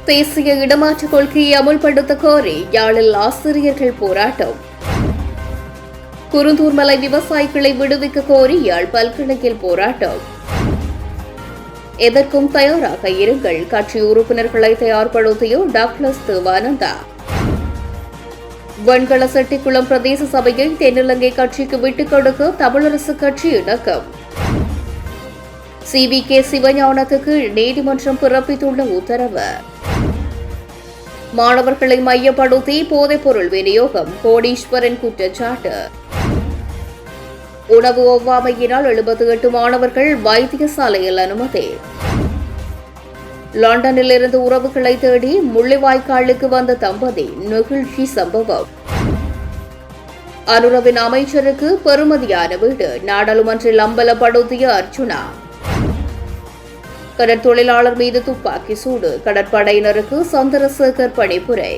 தேசிய இடமாற்ற கொள்கையை அமுல்படுத்த கோரி யாழில் ஆசிரியர்கள் போராட்டம். குருந்தூர் மலை விவசாயிகளை விடுவிக்க கோரி யாழ் பல்கலையில் போராட்டம். எதற்கும் தயாராக இருங்கள், கட்சி உறுப்பினர்களை தயார்படுத்திய டாக்டர் தேவானந்தா. வெண்கல செட்டிக்குளம் பிரதேச சபையை தென்னிலங்கை கட்சிக்கு விட்டுக் கொடுக்க தமிழரசு கட்சி இணக்கம். CVK சிவஞானத்துக்கு நீதிமன்றம் பிறப்பித்துள்ள உத்தரவு. மாணவர்களை மையப்படுத்தி போதைப்பொருள் விநியோகம், கோடீஸ்வரன் குற்றச்சாட்டு. உணவு ஒவ்வாமையினால் 78 மாணவர்கள் வைத்தியசாலையில் அனுமதி. லண்டனில் இருந்து உறவுகளை தேடி முள்ளிவாய்க்காலுக்கு வந்த தம்பதி நெகிழ்ச்சி சம்பவம். அனுரவின் அமைச்சருக்கு பெறுமதியான வீடு, நாடாளுமன்றில் அம்பலப்படுத்திய அர்ச்சுனா. கடற்தொழிலாளர் மீது துப்பாக்கி சூடு, கடற்படையினருக்கு சந்திரசேகர் பணிப்புரை.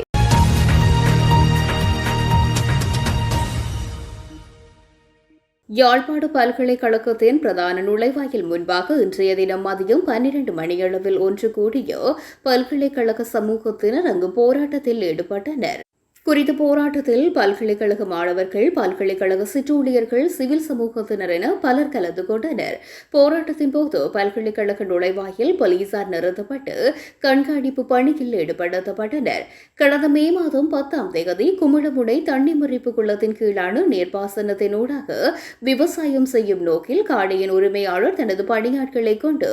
யாழ்ப்பாண பல்கலைக்கழகத்தின் பிரதான நுழைவாயில் முன்பாக இன்றைய தினம் மதியம் 12 மணியளவில் ஒன்று கூடிய பல்கலைக்கழக சமூகத்தினர் அங்கு போராட்டத்தில் ஈடுபட்டனர். குறித்த போராட்டத்தில் பல்கலைக்கழக மாணவர்கள், பல்கலைக்கழக சிற்றூழியர்கள், சிவில் சமூகத்தினர் என பலர் கலந்து கொண்டனர். போராட்டத்தின் போது பல்கலைக்கழக நுழைவாயில் போலீசார் நிறுத்தப்பட்டு கண்காணிப்பு பணியில் ஈடுபடுத்தப்பட்டனர். கடந்த மே மாதம் 10ஆம் தேதி குமிழமுனை தண்ணி முறிப்பு குளத்தின் கீழான நீர்ப்பாசனத்தினூடாக விவசாயம் செய்யும் நோக்கில் காணியின் உரிமையாளர் தனது பணியாட்களை கொண்டு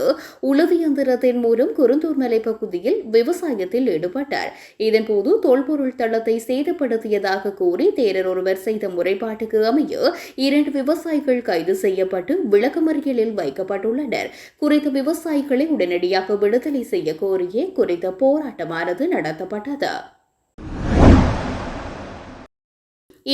உளவியந்திரத்தின் மூலம் குருந்தூர் மலை பகுதியில் விவசாயத்தில் ஈடுபட்டார். இதன்போது தொல்பொருள் தளத்தை சேதப்படுத்தியதாக கூறி தேரர் ஒருவர் செய்த முறைப்பாட்டுக்கு அமைய 2 விவசாயிகள் கைது செய்யப்பட்டு விளக்கமறியலில் வைக்கப்பட்டுள்ளனர். குறித்த விவசாயிகளை உடனடியாக விடுதலை செய்ய கோரியே குறித்த போராட்டமானது நடத்தப்பட்டது.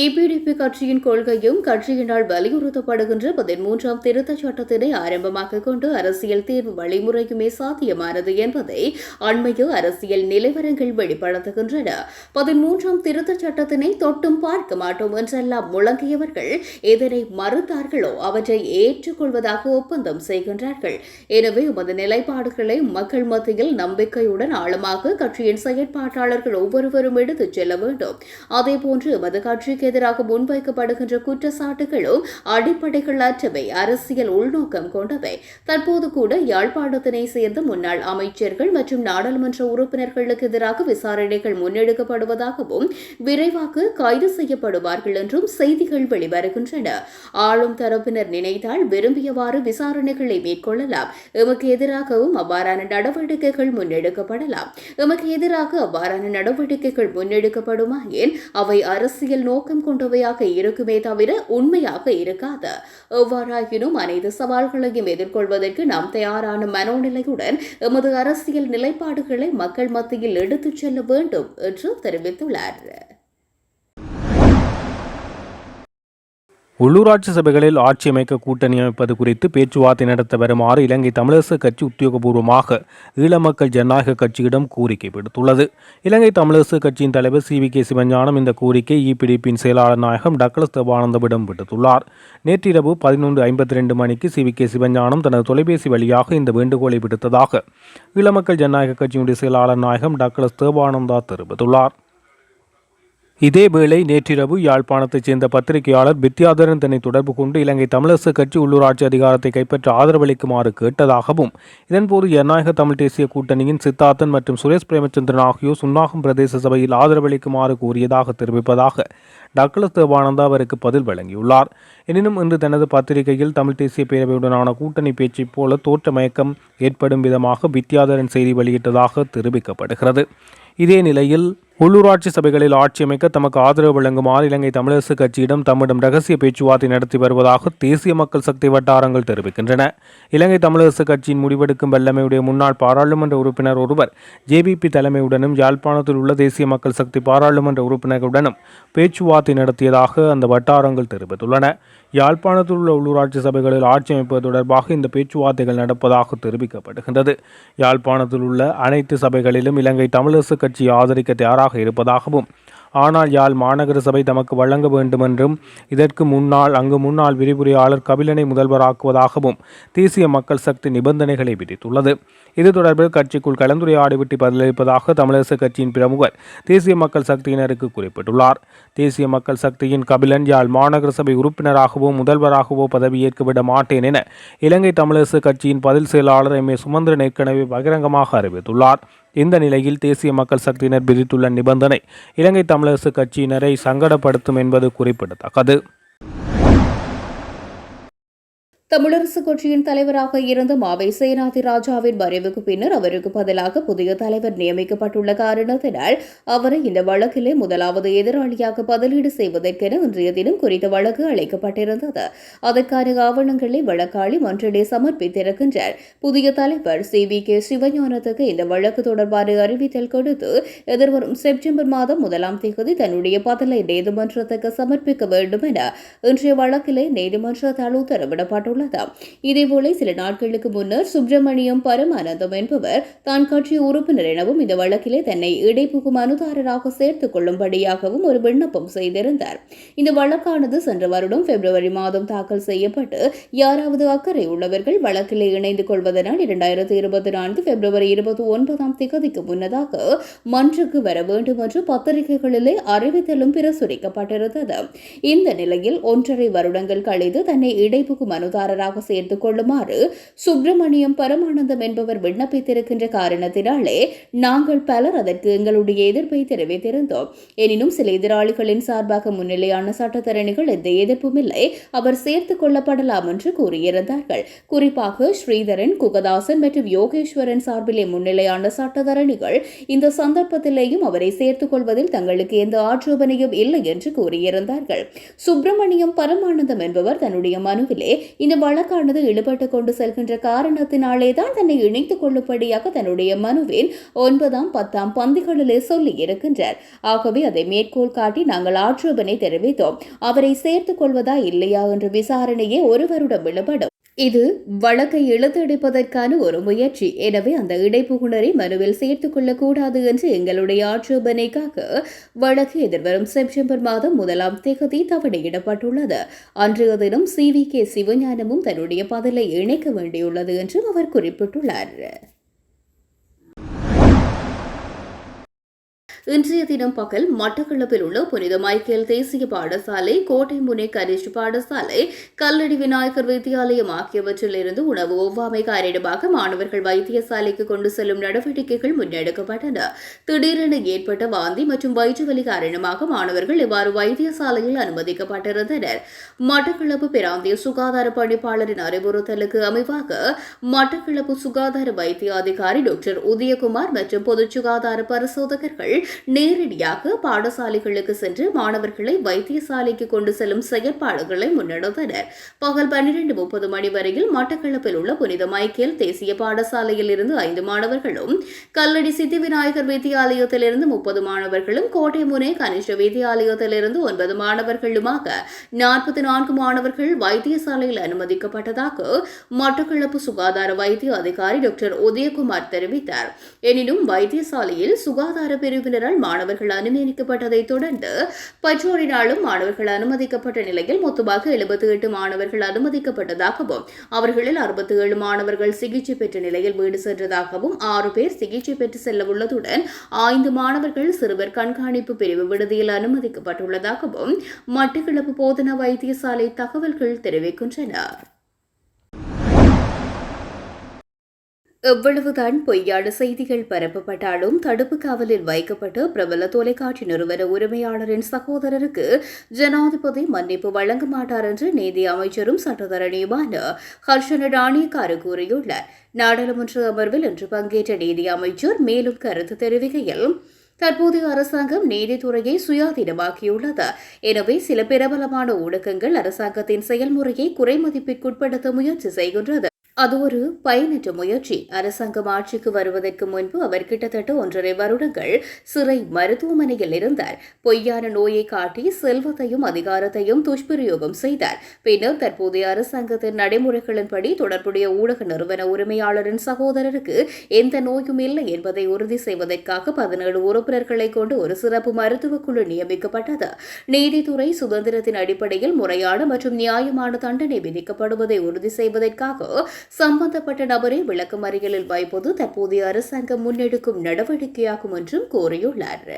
EPDP கட்சியின் கொள்கையும் கட்சியினால் வலியுறுத்தப்படுகின்ற 13ஆம் திருத்தச் சட்டத்தினை ஆரம்பமாக கொண்டு அரசியல் தீர்வு வழிமுறையுமே சாத்தியமானது என்பதை அண்மைய அரசியல் நிலவரங்கள் வெளிப்படுத்துகின்றன. 13ஆம் திருத்தச் சட்டத்தினை தொட்டும் பார்க்க மாட்டோம் என்றெல்லாம் முழங்கியவர்கள் எதனை மறுத்தார்களோ அவற்றை ஏற்றுக்கொள்வதாக ஒப்பந்தம் செய்கின்றார்கள். எனவே உமது நிலைப்பாடுகளை மக்கள் மத்தியில் நம்பிக்கையுடன் ஆழமாக கட்சியின் செயற்பாட்டாளர்கள் ஒவ்வொருவரும் எடுத்துச் செல்ல வேண்டும். அதேபோன்று எமது கட்சிக்கு எதிராக முன்வைக்கப்படுகின்ற குற்றச்சாட்டுகளும் அடிப்படைகள் அற்றவை, அரசியல் உள்நோக்கம் கொண்டவை. தற்போது கூட யாழ்ப்பாணத்தினை சேர்ந்த முன்னாள் அமைச்சர்கள் மற்றும் நாடாளுமன்ற உறுப்பினர்களுக்கு எதிராக விசாரணைகள் முன்னெடுக்கப்படுவதாகவும் விரைவாக கைது செய்யப்படுவார்கள் என்றும் செய்திகள் வெளிவருகின்றன. ஆளும் தரப்பினர் நினைத்தால் விரும்பியவாறு விசாரணைகளை மேற்கொள்ளலாம். எமக்கு எதிராகவும் அவ்வாறான நடவடிக்கைகள் முன்னெடுக்கப்படலாம். எமக்கு எதிராக அவ்வாறான நடவடிக்கைகள் முன்னெடுக்கப்படுமாயின் அவை அரசியல் நோக்கம் கொண்டவையாக இருக்குமே தவிர உண்மையாக இருக்காது. எவ்வாறாயினும் அனைத்து சவால்களையும் எதிர்கொள்வதற்கு நாம் தயாரான மனோநிலையுடன் எமது அரசியல் நிலைப்பாடுகளை மக்கள் மத்தியில் எடுத்துச் செல்ல வேண்டும் என்று தெரிவித்துள்ளார். உள்ளூராட்சி சபைகளில் ஆட்சி அமைக்க கூட்டணி அமைப்பது குறித்து பேச்சுவார்த்தை நடத்த வருமாறு இலங்கை தமிழரசு கட்சி உத்தியோகபூர்வமாக ஈழமக்கள் ஜனநாயக கட்சியிடம் கோரிக்கை விடுத்துள்ளது. இலங்கை தமிழரசு கட்சியின் தலைவர் CVK சிவஞானம் இந்த கோரிக்கை EPDPயின் செயலாளர் நாயகம் டாக்டர் தேவானந்தவிடம் விடுத்துள்ளார். நேற்றிரவு 11:52 மணிக்கு CVK சிவஞானம் தனது தொலைபேசி வழியாக இந்த வேண்டுகோளை விடுத்ததாக ஈழமக்கள் ஜனநாயக கட்சியினுடைய செயலாளர் நாயகம் டாக்டர் தேவானந்தா தெரிவித்துள்ளார். இதேவேளை நேற்றிரவு யாழ்ப்பாணத்தைச் சேர்ந்த பத்திரிகையாளர் வித்யாதரன் தன்னை தொடர்பு கொண்டு இலங்கை தமிழரசு கட்சி உள்ளூராட்சி அதிகாரத்தை கைப்பற்ற ஆதரவளிக்குமாறு கேட்டதாகவும், இதன்போது ஜனநாயக தமிழ் தேசிய கூட்டணியின் சித்தார்த்தன் மற்றும் சுரேஷ் பிரேமச்சந்திரன் ஆகியோர் சுன்னாகம் பிரதேச சபையில் ஆதரவளிக்குமாறு கூறியதாக தெரிவிப்பதாக டாக்டர் தேவானந்தா அவருக்கு பதில் வழங்கியுள்ளார். எனினும் இன்று தனது பத்திரிகையில் தமிழ் தேசிய பேரவையுடனான கூட்டணி பேச்சைப் போல தோற்ற மயக்கம் ஏற்படும் விதமாக வித்யாதரன் செய்தி வெளியிட்டதாக தெரிவிக்கப்படுகிறது. இதே நிலையில் உள்ளூராட்சி சபைகளில் ஆட்சி அமைக்க தமக்கு ஆதரவு வழங்குமாறு இலங்கை தமிழரசு கட்சியிடம் தம்மிடம் ரகசிய பேச்சுவார்த்தை நடத்தி வருவதாக தேசிய மக்கள் சக்தி வட்டாரங்கள் தெரிவிக்கின்றன. இலங்கை தமிழரசு கட்சியின் முடிவெடுக்கும் வல்லமையுடைய முன்னாள் பாராளுமன்ற உறுப்பினர் ஒருவர் JVP தலைமையுடனும் யாழ்ப்பாணத்தில் உள்ள தேசிய மக்கள் சக்தி பாராளுமன்ற உறுப்பினர்களுடனும் பேச்சுவார்த்தை நடத்தியதாக அந்த வட்டாரங்கள் தெரிவித்துள்ளன. யாழ்ப்பாணத்தில் உள்ள உள்ளூராட்சி சபைகளில் ஆட்சி அமைப்பது தொடர்பாக இந்த பேச்சுவார்த்தைகள் நடப்பதாக தெரிவிக்கப்படுகின்றது. யாழ்ப்பாணத்தில் உள்ள அனைத்து சபைகளிலும் இலங்கை தமிழரசு கட்சி ஆதரிக்க தயாராக இருப்பதாகவும் ஆனால் யாழ் மாநகர சபை தமக்கு வழங்க வேண்டும் என்றும் இதற்கு முன்னாள் விரிவுரையாளர் கபிலனை முதல்வராக்குவதாகவும் தேசிய மக்கள் சக்தி நிபந்தனைகளை விதித்துள்ளது. இது தொடர்பில் கட்சிக்குள் கலந்துரையாடிவிட்டு பதிலளிப்பதாக தமிழரசு கட்சியின் பிரமுகர் தேசிய மக்கள் சக்தியினருக்கு குறிப்பிட்டுள்ளார். தேசிய மக்கள் சக்தியின் கபிலன் யாழ் மாநகர சபை உறுப்பினராகவோ முதல்வராகவோ பதவியேற்க விட மாட்டேன் என இலங்கை தமிழரசு கட்சியின் பதில் செயலாளர் எம். ஏ. சுமந்திரன் ஏற்கனவே பகிரங்கமாக அறிவித்துள்ளார். இந்த நிலையில் தேசிய மக்கள் சக்தியினர் விதித்துள்ள நிபந்தனை இலங்கை தமிழரசு கட்சியினரை சங்கடப்படுத்தும் என்பது குறிப்பிடத்தக்கது. தமிழரசு கட்சியின் தலைவராக இருந்த மாவை சேனாதி ராஜாவின் மறைவுக்கு பின்னர் அவருக்கு பதிலாக புதிய தலைவர் நியமிக்கப்பட்டுள்ள காரணத்தினால் அவரை இந்த வழக்கிலே முதலாவது எதிராளியாக பதிலீடு செய்வதற்கென இன்றைய தினம் குறித்த வழக்கு அழைக்கப்பட்டிருந்தது. அதற்கான ஆவணங்களை வழக்காளி மன்றிலே சமர்ப்பித்திருக்கின்றார். புதிய தலைவர் CVK சிவஞானத்துக்கு இந்த வழக்கு தொடர்பான அறிவித்தல் கொடுத்து எதிர்வரும் செப்டம்பர் மாதம் 1ஆம் தேதி தன்னுடைய பதிலை நீதிமன்றத்துக்கு சமர்ப்பிக்க வேண்டும் என இன்றைய வழக்கிலே நீதிமன்றத்தால் உத்தரவிடப்பட்டுள்ளது. இதேபோல சில நாட்களுக்கு முன்னர் சுப்பிரமணியம் பரமானந்தம் என்பவர் தான் கட்சி உறுப்பினர் எனவும் இந்த வழக்கிலே தன்னை இடைப்புகு மனுதாரராக சேர்த்துக் கொள்ளும்படியாகவும் ஒரு விண்ணப்பம் செய்திருந்தார். இந்த வழக்கானது சென்ற வருடம் பிப்ரவரி மாதம் தாக்கல் செய்யப்பட்டு யாராவது அக்கறை உள்ளவர்கள் வழக்கிலே இணைந்து கொள்வதனால் 2024 பிப்ரவரி 29ஆம் தேதிக்கு முன்னதாக மன்றுக்கு வர வேண்டும் என்று பத்திரிகைகளிலே அறிவித்தலும் பிரசுரிக்கப்பட்டிருந்தது. இந்த நிலையில் 1.5 வருடங்கள் கழித்து தன்னை இடைப்புகு மனுதாரராக சேர்த்துக் கொள்ளுமாறு சுப்பிரமணியம் பரமானந்தம் என்பவர் விண்ணப்பித்திருக்கின்ற காரணத்தினாலே நாங்கள் பலர் அதற்கு எங்களுடைய எதிர்ப்பை தெரிவித்திருந்தோம். எனினும் சில எதிராளிகளின் சார்பாக முன்னிலையான சட்டத்தரணிகள் எந்த எதிர்ப்பும் இல்லை, அவர் சேர்த்துக் கொள்ளப்படலாம் என்று கூறியிருந்தார்கள். குறிப்பாக ஸ்ரீதரன், குகதாசன் மற்றும் யோகேஸ்வரன் சார்பிலே முன்னிலையான சட்டத்தரணிகள் இந்த சந்தர்ப்பத்திலேயும் அவரை சேர்த்துக் கொள்வதில் தங்களுக்கு எந்த ஆட்சேபனையும் இல்லை என்று கூறியிருந்தார்கள். சுப்பிரமணியம் பரமானந்தம் என்பவர் தன்னுடைய மனுவிலே இந்த வழக்கானது இழுபட்டுக் கொண்டு செல்கின்ற காரணத்தினாலேதான் தன்னை இணைத்துக் கொள்ளும்படியாக தன்னுடைய மனுவின் 9ஆம் 10ஆம் பந்திகளிலே சொல்லி இருக்கின்றார். ஆகவே அதை மேற்கோள் காட்டி நாங்கள் ஆட்சேபனை தெரிவித்தோம். அவரை சேர்த்துக் கொள்வதா இல்லையா என்ற விசாரணையே ஒரு வருடம் இழுபடும். இது வழக்கை இழுத்தடிப்பதற்கான ஒரு முயற்சி. எனவே அந்த இடைப்புகுனரை மனுவில் சேர்த்துக் கொள்ளக்கூடாது என்று எங்களுடைய ஆட்சேபனைக்காக வழக்கு எதிர்வரும் செப்டம்பர் மாதம் 1ஆம் தேதி தவணையிடப்பட்டுள்ளது. அன்றைய தினம் CVK சிவஞானமும் தன்னுடைய பதிலை இணைக்க வேண்டியுள்ளது என்றும் அவர் குறிப்பிட்டுள்ளார். இன்றைய தினம் பகல் மட்டக்களப்பில் உள்ள புனித மைக்கேல் தேசிய பாடசாலை, கோட்டை முனை கனிஷ்ட பாடசாலை, கல்லடி விநாயகர் வித்தியாலயம் ஆகியவற்றில் இருந்து உணவு ஒவ்வாமை காரணமாக மாணவர்கள் வைத்தியசாலைக்கு கொண்டு செல்லும் நடவடிக்கைகள் முன்னெடுக்கப்பட்டன. திடீரென ஏற்பட்ட வாந்தி மற்றும் வயிற்றுவலி காரணமாக மாணவர்கள் இவ்வாறு வைத்தியசாலையில் அனுமதிக்கப்பட்டிருந்தனர். மட்டக்களப்பு பிராந்திய சுகாதார பணிப்பாளரின் அறிவுறுத்தலுக்கு அமைவாக மட்டக்களப்பு சுகாதார வைத்திய அதிகாரி டாக்டர் உதயகுமார் மற்றும் பொது சுகாதார பரிசோதகர்கள் நேரடியாக பாடசாலைகளுக்கு சென்று மாணவர்களை வைத்தியசாலைக்கு கொண்டு செல்லும் செயற்பாடுகளை முன்னெடுத்தனர். பகல் 12:30 மணி வரையில் மட்டக்களப்பில் உள்ள புனித மைக்கேல் தேசிய பாடசாலையில் இருந்து 5 மாணவர்களும், கல்லடி சித்தி விநாயகர் வித்தியாலயத்திலிருந்து 30 மாணவர்களும், கோட்டை முனை கனிஷ்ட வித்தியாலயத்திலிருந்து 9 மாணவர்களுமாக 44 மாணவர்கள் வைத்தியசாலையில் அனுமதிக்கப்பட்டதாக மட்டக்களப்பு சுகாதார வைத்திய அதிகாரி டாக்டர் உதயகுமார் தெரிவித்தார். எனினும் வைத்தியசாலையில் சுகாதார பிரிவினரால் மாணவர்கள் அனுமதிக்கப்பட்டதை தொடர்ந்து பெற்றோரினாலும் மாணவர்கள் அனுமதிக்கப்பட்ட நிலையில் மொத்தமாக 78 மாணவர்கள் அனுமதிக்கப்பட்டதாகவும் அவர்களில் 67 மாணவர்கள் சிகிச்சை பெற்ற நிலையில் வீடு சென்றதாகவும் 6 பேர் சிகிச்சை பெற்று செல்ல உள்ளதுடன் 5 மாணவர்கள் சிறுவர் கண்காணிப்பு பிரிவு விடுதியில் அனுமதிக்கப்பட்டுள்ளதாகவும் மட்டக்களப்பு போதனா வைத்தியசாலை தகவல்கள் தெரிவிக்கின்றன. எவ்வளவுதான் பொய்யான செய்திகள் பரப்பப்பட்டாலும் தடுப்பு காவலில் வைக்கப்பட்டு பிரபல தொலைக்காட்சி நிறுவன உரிமையாளரின் சகோதரருக்கு ஜனாதிபதி மன்னிப்பு வழங்க மாட்டார் என்று நீதி அமைச்சரும் சட்டத்தரணியுமான ஹர்ஷன ராணியக்காரு கூறியுள்ளார். நாடாளுமன்ற அமர்வில் இன்று பங்கேற்ற நீதி அமைச்சர் மேலும் கருத்து தெரிவிக்கையில், தற்போதைய அரசாங்கம் நீதித்துறையை சுயாதீனமாக்கியுள்ளது. எனவே சில பிரபலமான ஊடகங்கள் அரசாங்கத்தின் செயல்முறையை குறைமதிப்பிற்குட்படுத்த முயற்சி செய்கின்றது. அது ஒரு பயனற்ற முயற்சி. அரசாங்கம் ஆட்சிக்கு வருவதற்கு முன்பு அவர் கிட்டத்தட்ட 1.5 வருடங்கள் சிறை மருத்துவமனையில் இருந்தார். பொய்யான நோயை காட்டி செல்வத்தையும் அதிகாரத்தையும் துஷ்பிரயோகம் செய்தார். பின்னர் தற்போதைய அரசாங்கத்தின் நடைமுறைகளின்படி தொடர்புடைய ஊடக நிறுவன உரிமையாளரின் சகோதரருக்கு எந்த நோயும் இல்லை என்பதை உறுதி செய்வதற்காக 17 உறுப்பினர்களை கொண்டு ஒரு சிறப்பு மருத்துவக் குழு நியமிக்கப்பட்டது. நீதித்துறை சுதந்திரத்தின் அடிப்படையில் முறையான மற்றும் நியாயமான தண்டனை விதிக்கப்படுவதை உறுதி செய்வதற்காக சம்பந்தப்பட்ட நபரை விளக்கமறியலில் வைப்பது தற்போதைய அரசாங்கம் முன்னெடுக்கும் நடவடிக்கையாகும் என்றும் கூறியுள்ளார்.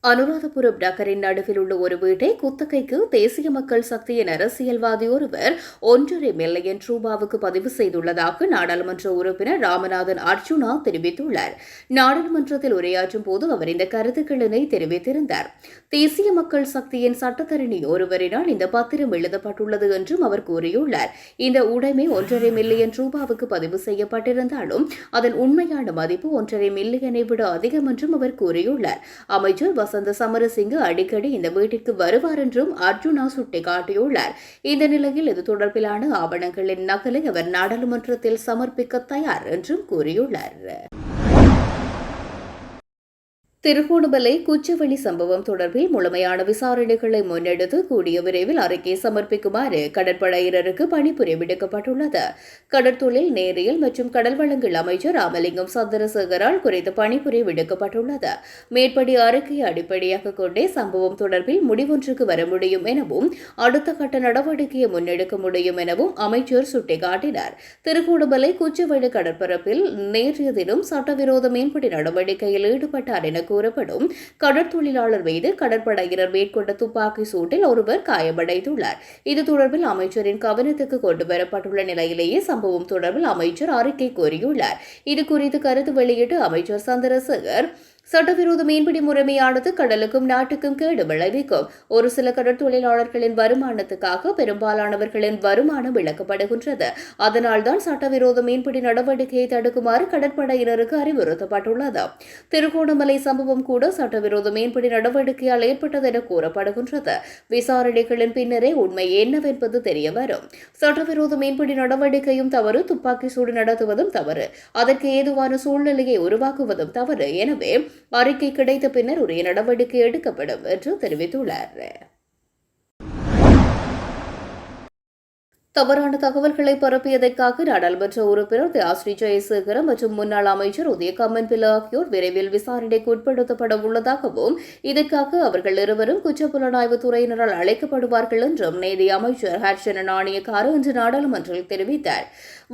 அனுராதபுரம் நகரின் நடுவில் உள்ள ஒரு வீட்டை குத்தகைக்கு தேசிய மக்கள் சக்தியின் அரசியல்வாதி ஒருவர் 1.5 மில்லியன் ரூபாவுக்கு பதிவு செய்துள்ளதாக நாடாளுமன்ற உறுப்பினர் ராமநாதன் அர்ஜுனா தெரிவித்துள்ளார். நாடாளுமன்றத்தில் உரையாற்றும் போது அவர் இந்த கருத்துக்களினை தெரிவித்திருந்தார். தேசிய மக்கள் சக்தியின் சட்டத்தரணி ஒருவரினால் இந்த பத்திரம் எழுதப்பட்டுள்ளது என்றும் அவர் கூறியுள்ளார். இந்த உடைமை 1.5 மில்லியன் ரூபாவுக்கு பதிவு செய்யப்பட்டிருந்தாலும் அதன் உண்மையான மதிப்பு 1.5 மில்லியனை விட அதிகம் என்றும் அவர் கூறியுள்ளார். அமைச்சர் வசந்த சமரசிங்க அடிக்கடி இந்த வீட்டிற்கு வருவார் என்றும் அர்ஜுனா சுட்டிக்காட்டியுள்ளார். இந்த நிலையில் இது தொடர்பிலான ஆவணங்களின் நகலை அவர் நாடாளுமன்றத்தில் சமர்ப்பிக்க தயார் என்றும் கூறியுள்ளார். திருகோணமலை குச்சவெளி சம்பவம் தொடர்பில் முழுமையான விசாரணைகளை முன்னெடுத்து கூடிய விரைவில் அறிக்கை சமர்ப்பிக்குமாறு கடற்படையினருக்கு பணிபுரிய விடுக்கப்பட்டுள்ளது. கடற்தொழில் நேரியல் மற்றும் கடல் வளங்கள் அமைச்சர் ராமலிங்கம் சந்திரசேகரால் குறித்த பணிபுரிய விடுக்கப்பட்டுள்ளது. மேற்படி அறிக்கையை அடிப்படையாக கொண்டே சம்பவம் தொடர்பில் முடிவொன்றுக்கு வர முடியும் எனவும் அடுத்த கட்ட நடவடிக்கையை முன்னெடுக்க முடியும் எனவும் அமைச்சர் சுட்டிக்காட்டினார். திருகோணமலை குச்சவெளி கடற்பரப்பில் நேற்றைய தினம் சட்டவிரோத மீன்பிடி நடவடிக்கையில் ஈடுபட்டார் என கூறப்படும் கடற்தொழிலாளர் மீது கடற்படையினர் மேற்கொண்ட துப்பாக்கி சூட்டில் ஒருவர் காயமடைந்துள்ளார். இது தொடர்பில் அமைச்சரின் கவனத்துக்கு கொண்டுவரப்பட்டுள்ள நிலையிலேயே சம்பவம் தொடர்பில் அமைச்சர் அறிக்கை கோரியுள்ளார். இதுகுறித்து கருத்து வெளியிட்டு அமைச்சர் சந்திரசேகர் சட்டவிரோத மீன்பிடி முறைமையானது கடலுக்கும் நாட்டுக்கும் கேடு விளைவிக்கும். ஒரு சில கடற்தொழிலாளர்களின் வருமானத்துக்காக பெரும்பாலானவர்களின் வருமானம் இழக்கப்படுகின்றது. அதனால்தான் சட்டவிரோத மீன்பிடி நடவடிக்கையை தடுக்குமாறு கடற்படையினருக்கு அறிவுறுத்தப்பட்டுள்ளது. திருகோணமலை சம்பவம் கூட சட்டவிரோத மீன்பிடி நடவடிக்கையால் ஏற்பட்டது என கூறப்படுகின்றது. விசாரணைகளின் பின்னரே உண்மை என்னவென்பது தெரியவரும். சட்டவிரோத மீன்பிடி நடவடிக்கையும் தவறு, துப்பாக்கி சூடு நடத்துவதும் தவறு, அதற்கு ஏதுவான சூழ்நிலையை உருவாக்குவதும் தவறு. எனவே அறிக்கை கிடைத்த பின்னர் உரிய நடவடிக்கை எடுக்கப்படும் என்று தெரிவித்துள்ளார். தவறான தகவல்களை பரப்பியதற்காக நாடாளுமன்ற உறுப்பினர் தியாஸ்ரீ ஜெயசேகர மற்றும் முன்னாள் அமைச்சர் உதயகம்மன் பிள்ளை ஆகியோர் விரைவில் விசாரணைக்கு உட்படுத்தப்பட உள்ளதாகவும் இதற்காக அவர்கள் இருவரும் குற்றப்புலனாய்வு துறையினரால் அழைக்கப்படுவார்கள் என்றும் நீதி அமைச்சர் ஹர்ஷன நாணயக்கார இன்று நாடாளுமன்றத்தில் தெரிவித்தார்.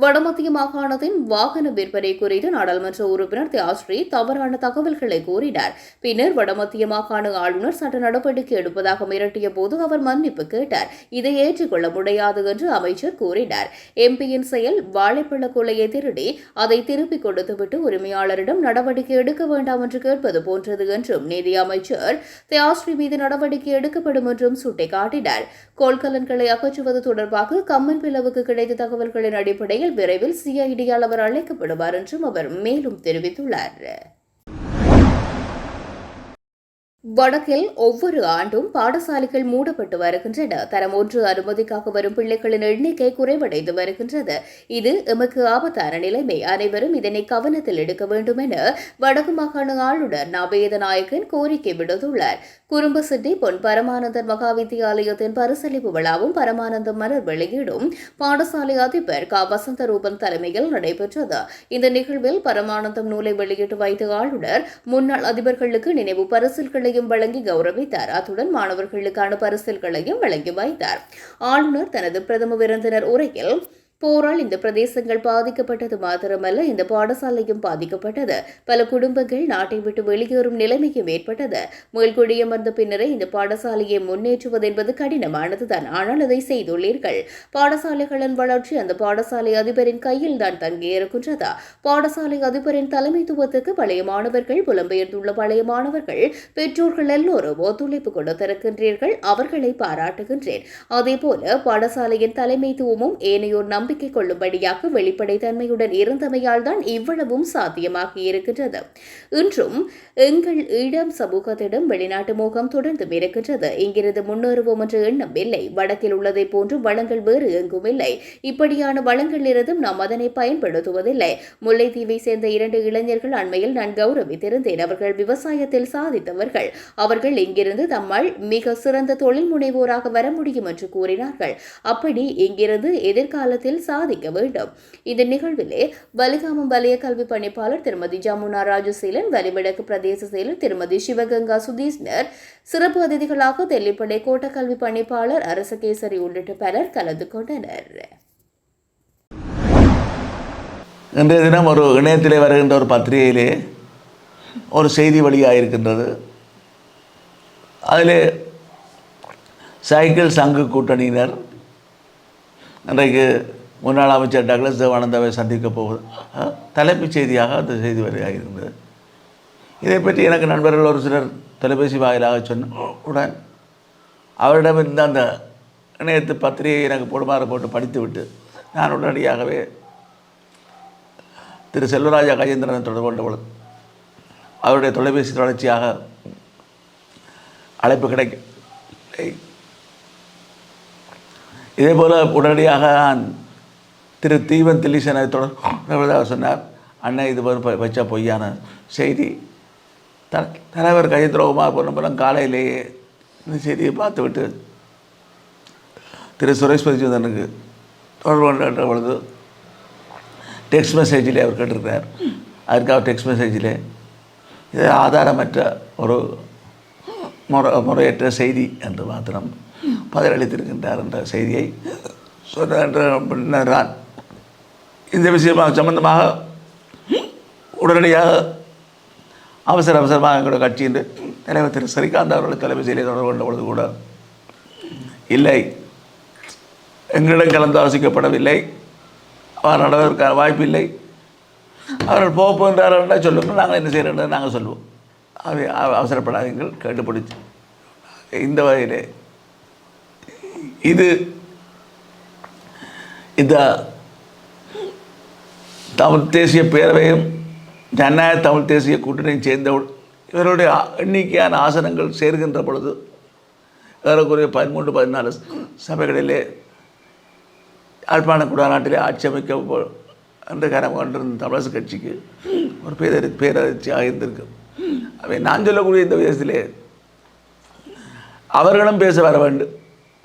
வடமத்திய மாகாணத்தின் வாகன விற்பனை குறித்து நாடாளுமன்ற உறுப்பினர் தியாஸ்ரீ தவறான தகவல்களை கூறினார். பின்னர் வடமத்திய மாகாண ஆளுநர் சட்ட நடவடிக்கை எடுப்பதாக மிரட்டிய போது அவர் மன்னிப்பு கேட்டார். இதை ஏற்றுக்கொள்ள முடியாது என்று அமைச்சர் கூறினார். எம்பியின் செயல் வாழைப்பழ கொள்ளையை திருடி அதை திருப்பிக் கொடுத்துவிட்டு உரிமையாளரிடம் நடவடிக்கை எடுக்க வேண்டாம் என்று கேட்பது போன்றது என்றும் நீதி அமைச்சர் தியாஸ்ரீ மீது நடவடிக்கை எடுக்கப்படும் என்றும் சுட்டிக்காட்டினார். கொள்கலன்களை அகற்றுவது தொடர்பாக கம்மன் பிளவுக்கு கிடைத்த தகவல்களின் அடிப்படையில் விரைவில் சிஐடியால் அவர் அழைக்கப்படுவார் என்றும் அவர் மேலும் தெரிவித்துள்ளார். வடக்கில் ஒவ்வொரு ஆண்டும் பாடசாலைகள் மூடப்பட்டு வருகின்றன. தரம் 1 அனுமதிக்காக வரும் பிள்ளைகளின் எண்ணிக்கை குறைவடைந்து வருகின்றது. இது எமக்கு ஆபத்தான நிலைமை. அனைவரும் இதனை கவனத்தில் எடுக்க வேண்டும் என வடக்கு மாகாண ஆளுநர் நவேதநாயகன் கோரிக்கை விடுத்துள்ளார். குறும்பசிட்டி பொன் பரமானந்தர் மகா வித்தியாலயத்தின் பரிசளிப்பு விழாவும் பரமானந்தம் மலர் வெளியீடும் பாடசாலை அதிபர் க வசந்தரூபன் தலைமையில் நடைபெற்றது. இந்த நிகழ்வில் பரமானந்தம் நூலை வெளியிட்டு வைத்த ஆளுநர் முன்னாள் அதிபர்களுக்கு நினைவு பரிசில்களையும் வழங்கி கௌரவித்தார். அத்துடன் மாணவர்களுக்கான பரிசில்களையும் வழங்கி வைத்தார். ஆளுநர் தனது பிரதம விருந்தினர் உரையில் போரால் இந்த பிரதேசங்கள் பாதிக்கப்பட்டது மாத்திரமல்ல, இந்த பாடசாலையும் பாதிக்கப்பட்டது. பல குடும்பங்கள் நாட்டை விட்டு வெளியேறும் நிலைமையும் ஏற்பட்டது. மேல்குடியமர்ந்த பின்னரே இந்த பாடசாலையை முன்னேற்றுவது என்பது கடினமானதுதான். ஆனால் அதை செய்துள்ளீர்கள். பாடசாலைகளின் வளர்ச்சி அந்த பாடசாலை அதிபரின் கையில் தான் தங்கியிருக்கின்றதா? பாடசாலை அதிபரின் தலைமைத்துவத்துக்கு பழைய மாணவர்கள், புலம்பெயர்ந்துள்ள பழைய மாணவர்கள், பெற்றோர்கள் எல்லோரும் ஒத்துழைப்பு கொடுத்திருக்கின்றீர்கள். அவர்களை பாராட்டுகின்றேன். அதேபோல பாடசாலையின் தலைமைத்துவமும் ஏனையோர் நம்பிக்கை கொள்ளும்படியாக வெளிப்படைத்தன்மையுடன் இருந்தமையால் தான் இவ்வளவும் சாத்தியமாகி இருக்கின்றது. இன்றும் எங்கள் ஈழம் சமூகத்திடம் வெளிநாட்டு மோகம் தொடர்ந்தும் இருக்கின்றது. இங்கிருந்து முன்னேறுவோம் என்ற எண்ணம் இல்லை. வடக்கில் உள்ளதை போன்று வளங்கள் வேறு எங்கும் இல்லை. இப்படியான வளங்கள் இருந்தும் நாம் அதனை பயன்படுத்துவதில்லை. முல்லைத்தீவை சேர்ந்த 2 இளைஞர்கள் அண்மையில் நான் கௌரவித்திருந்தேன். அவர்கள் விவசாயத்தில் சாதித்தவர்கள். அவர்கள் இங்கிருந்து தம்மால் மிக சிறந்த தொழில் முனைவோராக வர முடியும் என்று கூறினார்கள். அப்படி இங்கிருந்து எதிர்காலத்தில் சாதிக்க வேண்டும். இந்த நிகழ்விலே வலிகாமம் வலய கல்வி பணிப்பாளர் திருமதி ஜமுனா ராஜசீலன், வலிவடக்கு பிரதேச செயலர் திருமதி சிவகங்கா சுதீஷ்னர், சிறப்பு அதிதிகளாக தெல்லிப்படை கோட்ட கல்வி பணிப்பாளர் அரசகேசரி உள்ளிட்ட பலர் கலந்து கொண்டனர். இன்றைய தினம் ஒரு இணையத்திலே வருகின்ற ஒரு பத்திரிகையிலே ஒரு செய்தி வெளியாக இருக்கின்றது. அதிலே சைக்கிள் சங்கு கூட்டணியினர் இன்றைக்கு முன்னாள் அமைச்சர் டக்ளஸ் தேவானந்தாவை சந்திக்கப் போவது தலைப்புச் செய்தியாக அந்த செய்தி வெளியாக இருக்கின்றது. இதை பற்றி எனக்கு நண்பர்கள் ஒரு சிலர் தொலைபேசி வாயிலாக சொன்னவுடன் அவரிடமிருந்து அந்த இணையத்து பத்திரிகை எனக்கு போட்டு படித்துவிட்டு நான் உடனடியாகவே திரு செல்வராஜா கஜேந்திரனை தொடர்பு கொண்ட பொழுது அவருடைய தொலைபேசி தொடர்ச்சியாக அழைப்பு கிடைக்கும். இதேபோல் உடனடியாக திரு தீவன் திலீசனை தொடர்பதாக சொன்னார். அண்ணன் இது வச்ச பொய்யான செய்தி. தலைவர் கஜேந்திரகுமார் பொன்னம்பலம் காலையிலேயே இந்த செய்தியை பார்த்துவிட்டு திரு சுரேஷ் பரிசுதனுக்கு தொடர்பு கொண்ட பொழுது டெக்ஸ்ட் மெசேஜிலே அவர் கேட்டிருக்கிறார். அதற்காக டெக்ஸ்ட் மெசேஜிலே இது ஆதாரமற்ற ஒரு முறையற்ற செய்தி என்று மாத்திரம் பதிலளித்திருக்கின்றார் என்ற செய்தியை சொன்னார். இந்த விஷயமாக சம்பந்தமாக உடனடியாக அவசரமாக எங்களோட கட்சியின் தலைவர் திரு ஸ்ரீகாந்த் அவர்கள் தொலைபேசியிலே தொடர்பு கொண்ட பொழுது கூட இல்லை, எங்களிடம் கலந்து ஆலோசிக்கப்படவில்லை, அவர் நடவதற்கான வாய்ப்பில்லை, அவர்கள் போகின்றார்கள் சொல்லுங்கள், நாங்கள் என்ன செய்கிறோம் நாங்கள் சொல்லுவோம், அவசரப்படாதீங்கள் கேட்டுப்பிடிச்சு. இந்த வகையிலே இந்த தமிழ் தேசிய பேரவையும் ஜனநாயக தமிழ் தேசிய கூட்டணியும் சேர்ந்த இவருடைய எண்ணிக்கையான ஆசனங்கள் சேர்கின்ற பொழுது ஏறக்குறைய 13-14 சபைகளிலே யாழ்ப்பாண குடாநாட்டிலே ஆட்சி அமைக்க என்று கரம் கொண்டிருந்த தமிழரசு கட்சிக்கு ஒரு பேரதிர்ச்சியாக இருந்திருக்கு. அவை நான் சொல்லக்கூடிய இந்த விதத்திலே அவர்களும் பேச வர வேண்டும்.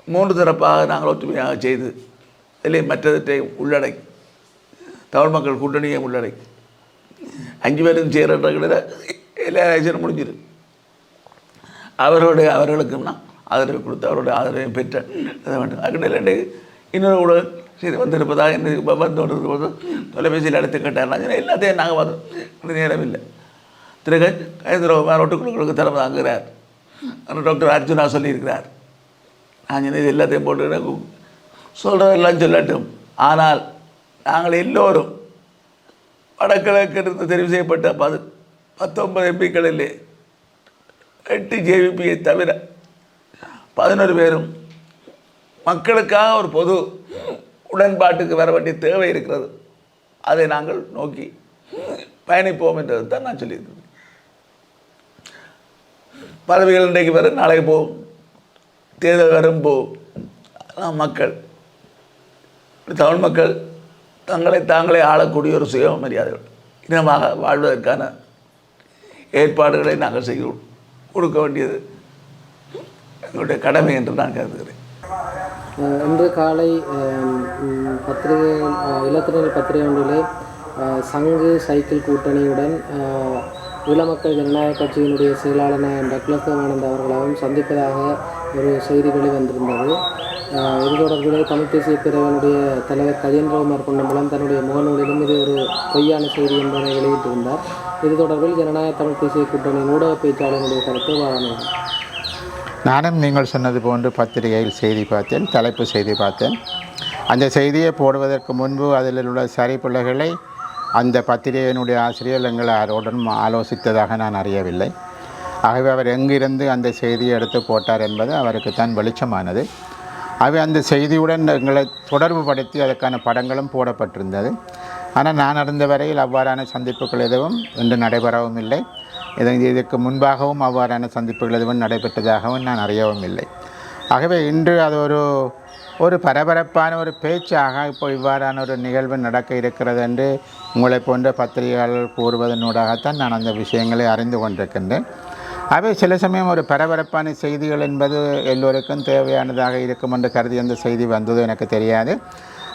3 தரப்பாக நாங்கள் ஒற்றுமையாக செய்து இதில் மற்றவற்றை உள்ளடக்கி தமிழ் மக்கள் கூட்டணியை உள்ளடக்கி 5 பேரும் சேரன்ற எல்லா ஆக்ஷனும் முடிஞ்சிடும். அவர்களுக்கும் நான் ஆதரவு கொடுத்து அவருடைய ஆதரவை பெற்ற வேண்டும். அதுக்கிட்ட இன்னொரு கூட செய்து வந்திருப்பதாக என்ன வந்து கொண்டிருப்பது தொலைபேசியில் அடுத்து கேட்டார்னா எல்லாத்தையும் நாங்கள் வந்து நேரமில்லை. திரு கஜேந்திரகுமார் ஒட்டுக்குழுக்களுக்கு தலைமை தாங்குகிறார். டாக்டர் அர்ஜுனா சொல்லியிருக்கிறார். நான் இது எல்லாத்தையும் போட்டு சொல்கிறதெல்லாம் சொல்லட்டும். ஆனால் நாங்கள் எல்லோரும் வடகிழக்கிலிருந்து தெரிவு செய்யப்பட்ட 19 எம்பிக்களிலே 8 ஜேவிபியை தவிர 11 பேரும் மக்களுக்காக ஒரு பொது உடன்பாட்டுக்கு வர வேண்டிய தேவை இருக்கிறது. அதை நாங்கள் நோக்கி பயணிப்போம் என்றது தான் நான் சொல்லியிருக்கிறேன். பதவிகள் இன்றைக்கு வரும், நாளைக்கு போகும், தேர்தல் வரும் போகும். மக்கள் தமிழ் மக்கள் தாங்களே ஆளக்கூடிய ஒரு சுயமரியாதைகள் இனமாக வாழ்வதற்கான ஏற்பாடுகளை நாங்கள் செய்ய கொடுக்க வேண்டியது எங்களுடைய கடமை என்று நான் கருதுகிறேன். இன்று காலை இலத்திரனியல் பத்திரிகை ஒன்றிலே சங்கு சைக்கிள் கூட்டணியுடன் ஈழமக்கள் ஜனநாயக கட்சியினுடைய செயலாளர் டக்ளஸ் தேவானந்தா அவர்களாகவும் சந்திப்பதாக ஒரு செய்தி வெளிவந்திருந்தது. இது தொடர்பில் தமிழ் தேசிய பேரவையினுடைய தலைவர் கஜேந்திரகுமார் பொன்னம்பலம் தன்னுடைய முகநூலிலும் இது ஒரு பொய்யான செய்தி என்பதை வெளியிட்டிருந்தார். இது தொடர்பில் ஜனநாயக தமிழ் தேசிய கூட்டணியின் ஊடக பேச்சாளருடைய கருத்து வாழணும். நானும் நீங்கள் சொன்னது போன்று பத்திரிகையில் செய்தி பார்த்தேன், தலைப்பு செய்தி பார்த்தேன். அந்த செய்தியை போடுவதற்கு முன்பு அதில் உள்ள சரிப்புள்ளைகளை அந்த பத்திரிகையினுடைய ஆசிரியர் எங்கள் யாரோடும் ஆலோசித்ததாக நான் அறியவில்லை. ஆகவே அவர் எங்கிருந்து அந்த செய்தியை எடுத்து போட்டார் என்பது அவருக்கு தான் வெளிச்சமானது. அவை அந்த செய்தியுடன் எங்களை தொடர்பு படுத்தி அதற்கான படங்களும் போடப்பட்டிருந்தது. ஆனால் நான் அறிந்த வரையில் அவ்வாறான சந்திப்புகள் எதுவும் இன்று நடைபெறவும் இல்லை. இதற்கு முன்பாகவும் அவ்வாறான சந்திப்புகள் எதுவும் நடைபெற்றதாகவும் நான் அறியவும் இல்லை. ஆகவே இன்று அது ஒரு பரபரப்பான ஒரு பேச்சாக இப்போ இவ்வாறான ஒரு நிகழ்வு நடக்க இருக்கிறது என்று உங்களை போன்ற பத்திரிகையாளர்கள் கூறுவதனூடாகத்தான் நான் அந்த விஷயங்களை அறிந்து கொண்டிருக்கின்றேன். அவை சில சமயம் ஒரு பரபரப்பான செய்திகள் என்பது எல்லோருக்கும் தேவையானதாக இருக்கும் என்று கருதி அந்த செய்தி வந்தது எனக்கு தெரியாது.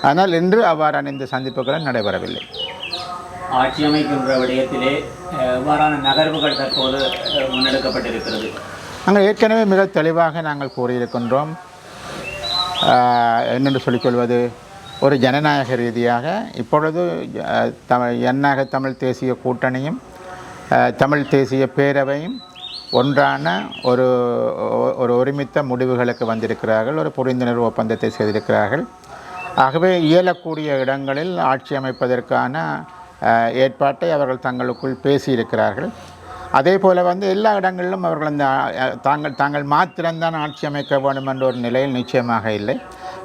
ஆனால் இன்று அவ்வாறான இந்த சந்திப்புகளும் நடைபெறவில்லை. ஆட்சி அமைக்கின்ற விடயத்திலே எவ்வாறான நகர்வுகள் தற்போது முன்னெடுக்கப்பட்டிருக்கிறது? நாங்கள் ஏற்கனவே மிக தெளிவாக நாங்கள் கூறியிருக்கின்றோம். என்னென்று சொல்லிக்கொள்வது, ஒரு ஜனநாயக ரீதியாக இப்பொழுது தமிழ் தேசிய கூட்டணியும் தமிழ் தேசிய பேரவையும் ஒன்றான ஒரு ஒருமித்த முடிவுகளுக்கு வந்திருக்கிறார்கள். ஒரு புரிந்துணர்வு ஒப்பந்தத்தை செய்திருக்கிறார்கள். ஆகவே இயலக்கூடிய இடங்களில் ஆட்சி அமைப்பதற்கான ஏற்பாட்டை அவர்கள் தங்களுக்குள் பேசியிருக்கிறார்கள். அதே போல் எல்லா இடங்களிலும் அவர்கள் அந்த தாங்கள் மாத்திரம்தான் ஆட்சி அமைக்க வேண்டும் என்ற ஒரு நிலையில் நிச்சயமாக இல்லை.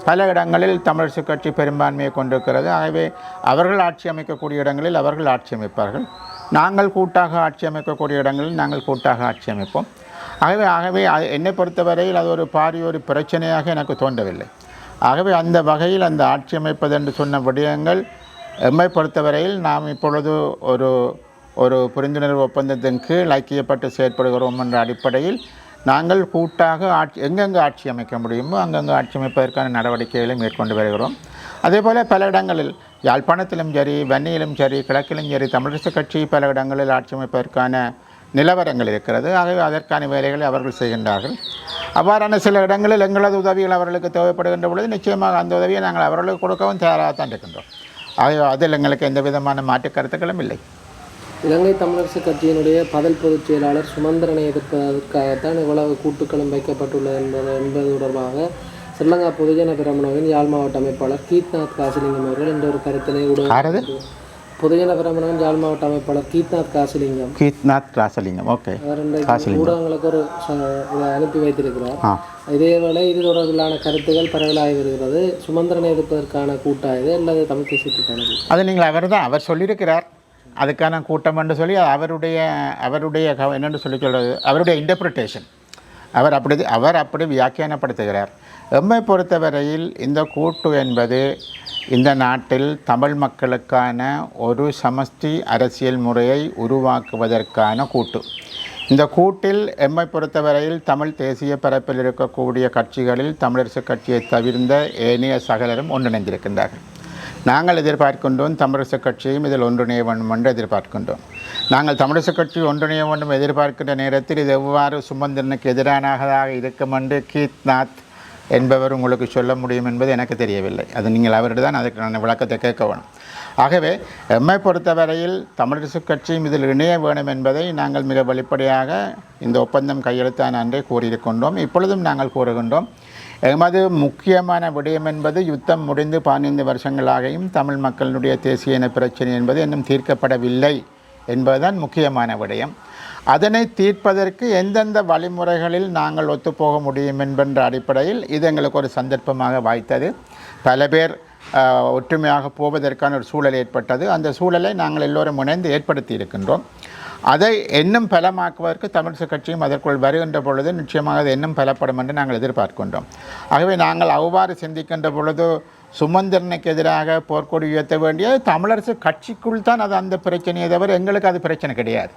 பல இடங்களில் தமிழரசு கட்சி பெரும்பான்மையை கொண்டிருக்கிறது. ஆகவே அவர்கள் ஆட்சி அமைக்கக்கூடிய இடங்களில் அவர்கள் ஆட்சி அமைப்பார்கள். நாங்கள் கூட்டாக ஆட்சி அமைக்கக்கூடிய இடங்களில் நாங்கள் கூட்டாக ஆட்சி அமைப்போம். ஆகவே என்னை பொறுத்தவரையில் அது ஒரு பாரிய ஒரு பிரச்சனையாக எனக்கு தோன்றவில்லை. ஆகவே அந்த வகையில் அந்த ஆட்சி அமைப்பது என்று சொன்ன விடயங்கள் எம்மை பொறுத்தவரையில் நாம் இப்பொழுது ஒரு புரிந்துணர்வு ஒப்பந்தத்தின் கீழ் ஐக்கியப்பட்டு செயற்படுகிறோம் என்ற அடிப்படையில் நாங்கள் கூட்டாக எங்கெங்கே ஆட்சி அமைக்க முடியுமோ அங்கங்கே ஆட்சி அமைப்பதற்கான நடவடிக்கைகளை மேற்கொண்டு வருகிறோம். அதேபோல் பல இடங்களில் யாழ்ப்பாணத்திலும் சரி, வன்னியிலும் சரி, கிழக்கிலும் சரி தமிழரசு கட்சி பல இடங்களில் ஆட்சி அமைப்பதற்கான நிலவரங்கள் இருக்கிறது. ஆகவே அதற்கான வேலைகளை அவர்கள் செய்கின்றார்கள். அவ்வாறான சில இடங்களில் எங்களது உதவிகள் அவர்களுக்கு தேவைப்படுகின்ற பொழுது நிச்சயமாக அந்த உதவியை நாங்கள் அவர்களுக்கு கொடுக்கவும் தயாராகத்தான் இருக்கின்றோம். ஆகவே அதில் எங்களுக்கு எந்த விதமான மாற்று கருத்துக்களும் இல்லை. இலங்கை தமிழரசு கட்சியினுடைய பதில் பொதுச் செயலாளர் சுமந்திரனை எதிர்ப்பதற்காகத்தான் இவ்வளவு கூட்டுக்களும் வைக்கப்பட்டுள்ளது என்பது தொடர்பாக ஸ்ரீலங்கா பொதுஜன பிரமுனவின் யாழ் மாவட்ட அமைப்பாளர் கீத்நாத் காசிலிங்கம் அவர்கள் என்ற ஒரு கருத்தினை பொதுஜன பிரமுனவின் யாழ் மாவட்ட அமைப்பாளர் கீத்நாத் காசிலிங்கம் ஓகே, ஊடகங்களுக்கு ஒரு இதை அனுப்பி வைத்திருக்கிறார். இதேவேளை இது தொடர்பிலான கருத்துக்கள் பரவலாகி வருகிறது. சுமந்திரனை எதிர்ப்பதற்கான கூட்டா இது அல்லது தமிழ் தேசியத்துக்கான? அது நீங்கள் அவர் சொல்லியிருக்கிறார் அதுக்கான கூட்டம் என்று சொல்லி அவருடைய என்னென்று சொல்கிறது அவருடைய இன்டர்பிரிட்டேஷன் அவர் அப்படி வியாக்கியானப்படுத்துகிறார். எம்மை பொறுத்தவரையில் இந்த கூட்டு என்பது இந்த நாட்டில் தமிழ் மக்களுக்கான ஒரு சமஷ்டி அரசியல் முறையை உருவாக்குவதற்கான கூட்டு. இந்த கூட்டில் எம்மை பொறுத்தவரையில் தமிழ் தேசிய பரப்பில் இருக்கக்கூடிய கட்சிகளில் தமிழரசு கட்சியை தவிர்ந்த ஏனைய சகலரும் ஒன்றிணைந்திருக்கின்றார்கள். நாங்கள் எதிர்பார்க்கின்றோம் தமிழரசு கட்சியும் இதில் ஒன்றிணைய வேண்டும் என்று எதிர்பார்க்கின்றோம். நாங்கள் தமிழரசு கட்சி ஒன்றிணைய வேண்டும் எதிர்பார்க்கின்ற நேரத்தில் இது எவ்வாறு சுமந்திரனுக்கு எதிரானதாக இருக்கும் என்று கீத்நாத் என்பவர் உங்களுக்கு சொல்ல முடியும் என்பது எனக்கு தெரியவில்லை. அது நீங்கள் அவர்கிட்ட தான் அதுக்கு நான் விளக்கத்தை கேட்க வேணும். ஆகவே எம்மை பொறுத்தவரையில் தமிழரசு கட்சியும் இதில் இணைய வேண்டும் என்பதை நாங்கள் மிக வெளிப்படையாக இந்த ஒப்பந்தம் கையெழுத்தான அன்றே கூறியிருக்கின்றோம். இப்பொழுதும் நாங்கள் கூறுகின்றோம். எமது முக்கியமான விடயம் என்பது யுத்தம் முடிந்து 15 வருஷங்களாகியும் தமிழ் மக்களுடைய தேசிய இன பிரச்சனை என்பது இன்னும் தீர்க்கப்படவில்லை என்பதுதான் முக்கியமான விடயம். அதனை தீர்ப்பதற்கு எந்தெந்த வழிமுறைகளில் நாங்கள் ஒத்துப்போக முடியும் என்கின்ற அடிப்படையில் இது எங்களுக்கு ஒரு சந்தர்ப்பமாக வாய்த்தது. பல பேர் ஒற்றுமையாக போவதற்கான ஒரு சூழல் ஏற்பட்டது. அந்த சூழலை நாங்கள் எல்லோரும் இணைந்து ஏற்படுத்தி இருக்கின்றோம். அதை இன்னும் பலமாக்குவதற்கு தமிழரசு கட்சியும் அதற்குள் வருகின்ற பொழுது நிச்சயமாக அது இன்னும் பலப்படும் என்று நாங்கள் எதிர்பார்க்கின்றோம். ஆகவே நாங்கள் அவ்வாறு சிந்திக்கின்ற பொழுது சுமந்திரனுக்கு எதிராக போர்க்கொடி உயர்த்த வேண்டிய தமிழரசு கட்சிக்குள் தான் அது அந்த பிரச்சனையை தவிர எங்களுக்கு அது பிரச்சனை கிடையாது.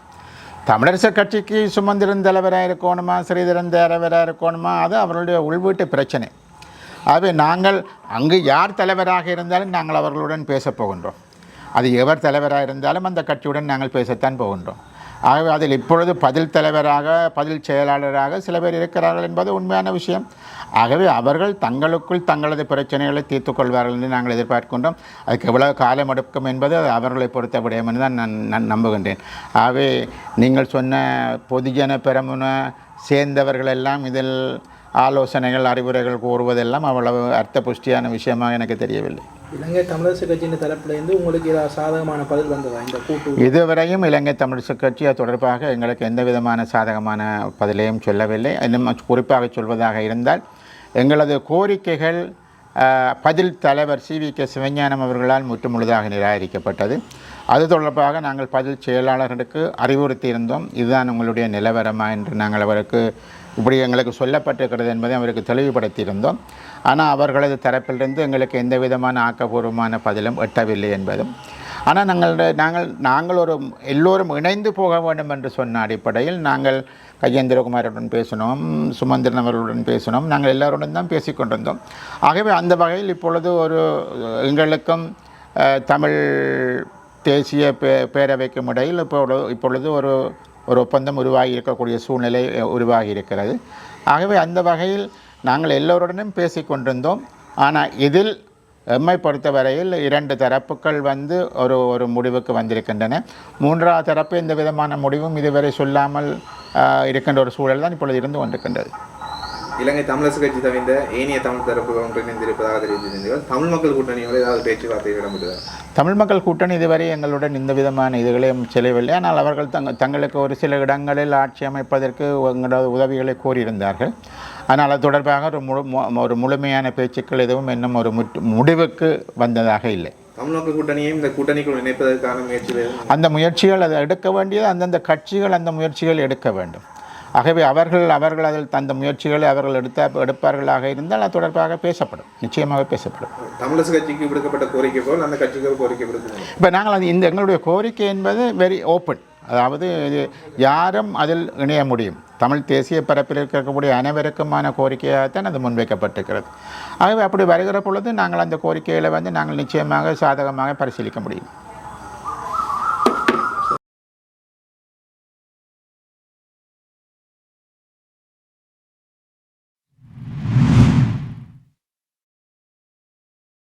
தமிழரசு கட்சிக்கு சுமந்திரன் தலைவராக இருக்கணுமா, ஸ்ரீதரன் தலைவராக இருக்கணுமா, அது அவர்களுடைய உள்வீட்டு பிரச்சனை. ஆகவே நாங்கள் அங்கு யார் தலைவராக இருந்தாலும் நாங்கள் அவர்களுடன் பேசப் போகின்றோம். அது எவர் தலைவராக இருந்தாலும் அந்த கட்சியுடன் நாங்கள் பேசத்தான் போகின்றோம். ஆகவே அதில் இப்பொழுது பதில் தலைவராக பதில் செயலாளராக சில பேர் இருக்கிறார்கள் என்பது உண்மையான விஷயம். ஆகவே அவர்கள் தங்களுக்குள் தங்களது பிரச்சனைகளை தீர்த்து கொள்வார்கள் என்று நாங்கள் எதிர்பார்க்கின்றோம். அதுக்கு எவ்வளவு காலம் எடுக்கும் என்பது அவர்களை பொறுத்த விடயம் என்று தான் நான் நம்புகின்றேன். ஆகவே நீங்கள் சொன்ன பொதுஜன பெரமுன சேர்ந்தவர்கள் எல்லாம் இதில் ஆலோசனைகள் அறிவுரைகள் கூறுவதெல்லாம் அவ்வளவு அர்த்த புஷ்டியான விஷயமாக எனக்கு தெரியவில்லை. இலங்கை தமிழரசு கட்சியின் தரப்பிலிருந்து உங்களுக்கு ஏதாவது சாதகமான பதில் வந்ததா இந்த கூட்டு? இதுவரையும் இலங்கை தமிழரசு கட்சி அது தொடர்பாக எங்களுக்கு எந்த விதமான சாதகமான பதிலையும் சொல்லவில்லை. இன்னும் குறிப்பாக சொல்வதாக இருந்தால் எங்களது கோரிக்கைகள் பதில் தலைவர் CVK சிவஞானம் அவர்களால் முற்றுமுழுதாக நிராகரிக்கப்பட்டது. அது தொடர்பாக நாங்கள் பதில் செயலாளர்களுக்கு அறிவுறுத்தியிருந்தோம். இதுதான் உங்களுடைய நிலவரமா என்று நாங்கள் அவருக்கு இப்படி எங்களுக்கு சொல்லப்பட்டிருக்கிறது என்பதை அவருக்கு தெளிவுபடுத்தியிருந்தோம். ஆனால் அவர்களது தரப்பிலிருந்து எங்களுக்கு எந்த விதமான ஆக்கப்பூர்வமான பதிலும் எட்டவில்லை என்பதும். ஆனால் நாங்கள் எல்லோரும் இணைந்து போக வேண்டும் என்று சொன்ன அடிப்படையில் நாங்கள் கஜேந்திரகுமாருடன் பேசினோம், சுமந்திரன் அவர்களுடன் பேசினோம், நாங்கள் எல்லோருடன் தான் பேசிக்கொண்டிருந்தோம். ஆகவே அந்த வகையில் இப்பொழுது எங்களுக்கும் தமிழ் தேசிய பேரவைக்கும் இடையில் இப்பொழுது ஒரு ஒப்பந்தம் உருவாகி இருக்கக்கூடிய சூழ்நிலை உருவாகி இருக்கிறது. ஆகவே அந்த வகையில் நாங்கள் எல்லோருடனும் பேசிக்கொண்டிருந்தோம். ஆனால் இதில் எம்மை பொறுத்தவரையில் 2 தரப்புகள் ஒரு முடிவுக்கு வந்திருக்கின்றன. 3வது தரப்பு எந்த விதமான முடிவும் இதுவரை சொல்லாமல் இருக்கின்ற ஒரு சூழல் தான் இப்பொழுது இருந்து கொண்டிருக்கின்றது. இலங்கை தமிழரசு கட்சி தவிர்த்த ஏனைய தமிழ் தரப்புகள் ஒன்றிணைந்திருப்பதாக தெரிவித்திருந்தீர்கள். தமிழ் மக்கள் கூட்டணியோடு ஏதாவது பேச்சுவார்த்தை இடம்பெறுகிறது? தமிழ் மக்கள் கூட்டணி இதுவரை எங்களுடன் இந்த விதமான இதுகளையும் செல்லவில்லை. ஆனால் அவர்கள் தங்களுக்கு ஒரு சில இடங்களில் ஆட்சி அமைப்பதற்கு எங்களது உதவிகளை கோரியிருந்தார்கள். ஆனால் அது தொடர்பாக ஒரு முழுமையான பேச்சுக்கள் எதுவும் இன்னும் ஒரு முடிவுக்கு வந்ததாக இல்லை. தமிழ் மக்கள் கூட்டணியையும் இந்த கூட்டணிக்குள் இணைப்பதற்கான முயற்சிகள், அந்த முயற்சிகள் அதை எடுக்க வேண்டியது அந்தந்த கட்சிகள் அந்த முயற்சிகள் எடுக்க வேண்டும். ஆகவே அவர்கள் அதில் அந்த முயற்சிகளை அவர்கள் எடுப்பார்களாக இருந்தால் அது தொடர்பாக பேசப்படும், நிச்சயமாக பேசப்படும். தமிழரசு கட்சிக்கு விடுக்கப்பட்ட கோரிக்கை போல் அந்த கட்சிக்கு கோரிக்கை விடுக்கணும். இப்போ நாங்கள் எங்களுடைய கோரிக்கை என்பது வெரி ஓப்பன். அதாவது யாரும் அதில் இணைய முடியும். தமிழ் தேசிய பரப்பில் இருக்கக்கூடிய அனைவருக்குமான கோரிக்கையாகத்தான் அது முன்வைக்கப்பட்டிருக்கிறது. ஆகவே அப்படி வருகிற பொழுது நாங்கள் அந்த கோரிக்கைகளை நாங்கள் நிச்சயமாக சாதகமாக பரிசீலிக்க முடியும்.